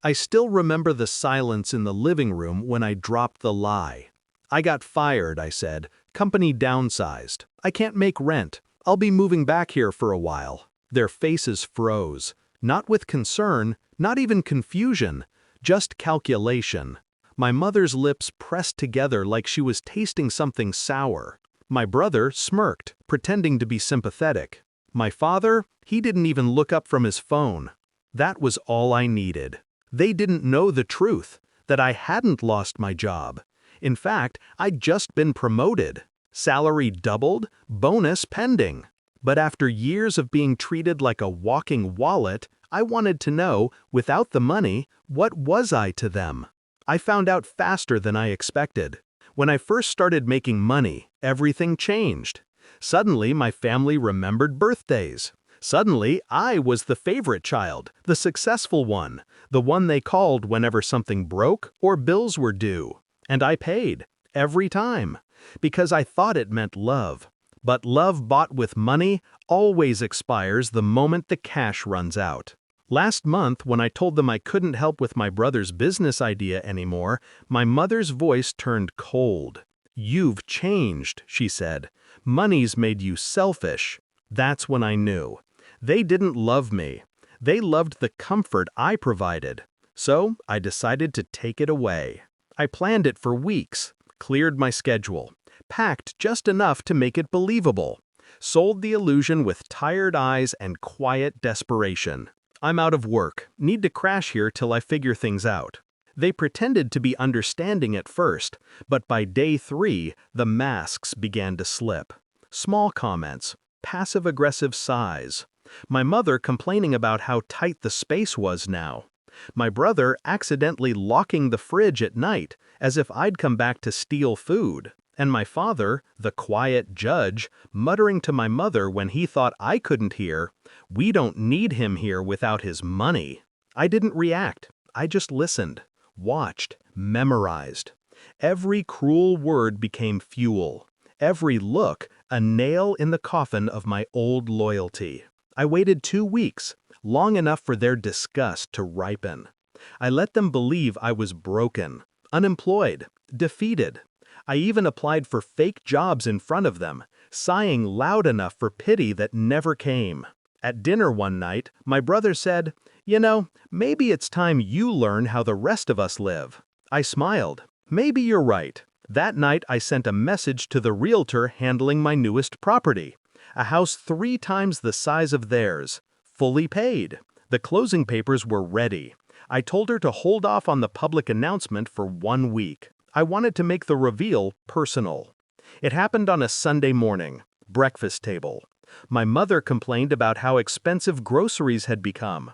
I still remember the silence in the living room when I dropped the lie. "I got fired," I said. "Company downsized. I can't make rent. I'll be moving back here for a while." Their faces froze. Not with concern, not even confusion, just calculation. My mother's lips pressed together like she was tasting something sour. My brother smirked, pretending to be sympathetic. My father, he didn't even look up from his phone. That was all I needed. They didn't know the truth, that I hadn't lost my job. In fact, I'd just been promoted. Salary doubled, bonus pending. But after years of being treated like a walking wallet, I wanted to know, without the money, what was I to them? I found out faster than I expected. When I first started making money, everything changed. Suddenly, my family remembered birthdays. Suddenly, I was the favorite child, the successful one, the one they called whenever something broke or bills were due. And I paid, every time, because I thought it meant love. But love bought with money always expires the moment the cash runs out. Last month, when I told them I couldn't help with my brother's business idea anymore, my mother's voice turned cold. "You've changed," she said. "Money's made you selfish." That's when I knew. They didn't love me. They loved the comfort I provided. So I decided to take it away. I planned it for weeks, cleared my schedule, packed just enough to make it believable, sold the illusion with tired eyes and quiet desperation. "I'm out of work, need to crash here till I figure things out." They pretended to be understanding at first, but by day 3, the masks began to slip. Small comments, passive-aggressive sighs. My mother complaining about how tight the space was now. My brother accidentally locking the fridge at night, as if I'd come back to steal food. And my father, the quiet judge, muttering to my mother when he thought I couldn't hear, "We don't need him here without his money." I didn't react. I just listened, watched, memorized. Every cruel word became fuel. Every look, a nail in the coffin of my old loyalty. I waited 2 weeks, long enough for their disgust to ripen. I let them believe I was broken, unemployed, defeated. I even applied for fake jobs in front of them, sighing loud enough for pity that never came. At dinner one night, my brother said, "You know, maybe it's time you learn how the rest of us live." I smiled. "Maybe you're right." That night I sent a message to the realtor handling my newest property. A house 3 times the size of theirs. Fully paid. The closing papers were ready. I told her to hold off on the public announcement for 1 week. I wanted to make the reveal personal. It happened on a Sunday morning. Breakfast table. My mother complained about how expensive groceries had become.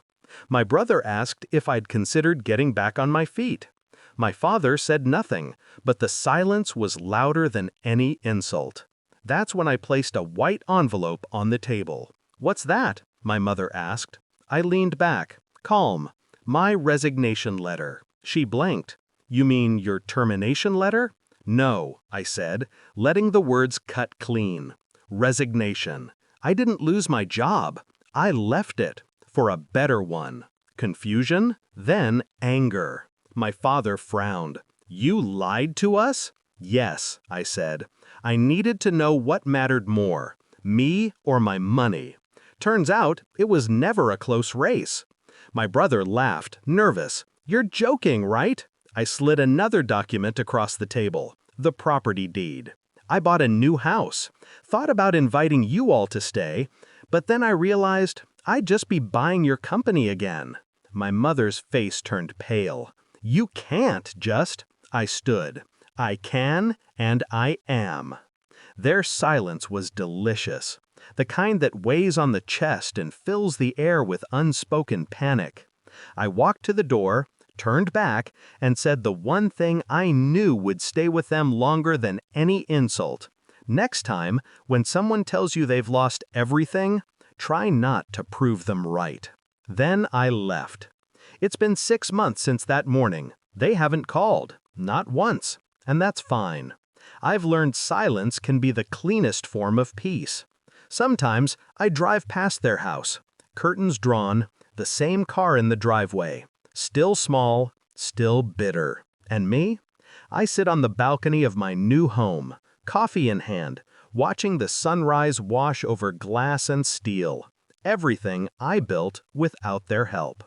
My brother asked if I'd considered getting back on my feet. My father said nothing, but the silence was louder than any insult. That's when I placed a white envelope on the table. "What's that?" my mother asked. I leaned back, calm. "My resignation letter." She blinked. "You mean your termination letter?" "No," I said, letting the words cut clean. Resignation. I didn't lose my job. I left it for a better one. Confusion, then anger. My father frowned. "You lied to us?" "Yes," I said. I needed to know what mattered more, me or my money. Turns out, it was never a close race. My brother laughed, nervous. "You're joking, right?" I slid another document across the table, the property deed. "I bought a new house. Thought about inviting you all to stay, but then I realized I'd just be buying your company again." My mother's face turned pale. "You can't just." I stood. "I can and I am." Their silence was delicious, the kind that weighs on the chest and fills the air with unspoken panic. I walked to the door, turned back, and said the one thing I knew would stay with them longer than any insult. Next time, when someone tells you they've lost everything, try not to prove them right. Then I left. It's been 6 months since that morning. They haven't called, not once, and that's fine. I've learned silence can be the cleanest form of peace. Sometimes I drive past their house, curtains drawn, the same car in the driveway, Still small, still bitter. And me? I sit on the balcony of my new home, coffee in hand, watching the sunrise wash over glass and steel. Everything I built without their help.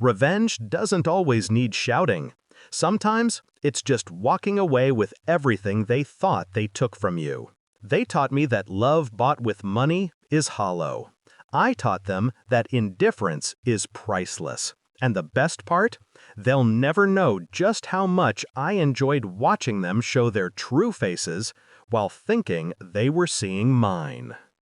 Revenge doesn't always need shouting. Sometimes it's just walking away with everything they thought they took from you. They taught me that love bought with money is hollow. I taught them that indifference is priceless. And the best part? They'll never know just how much I enjoyed watching them show their true faces while thinking they were seeing mine.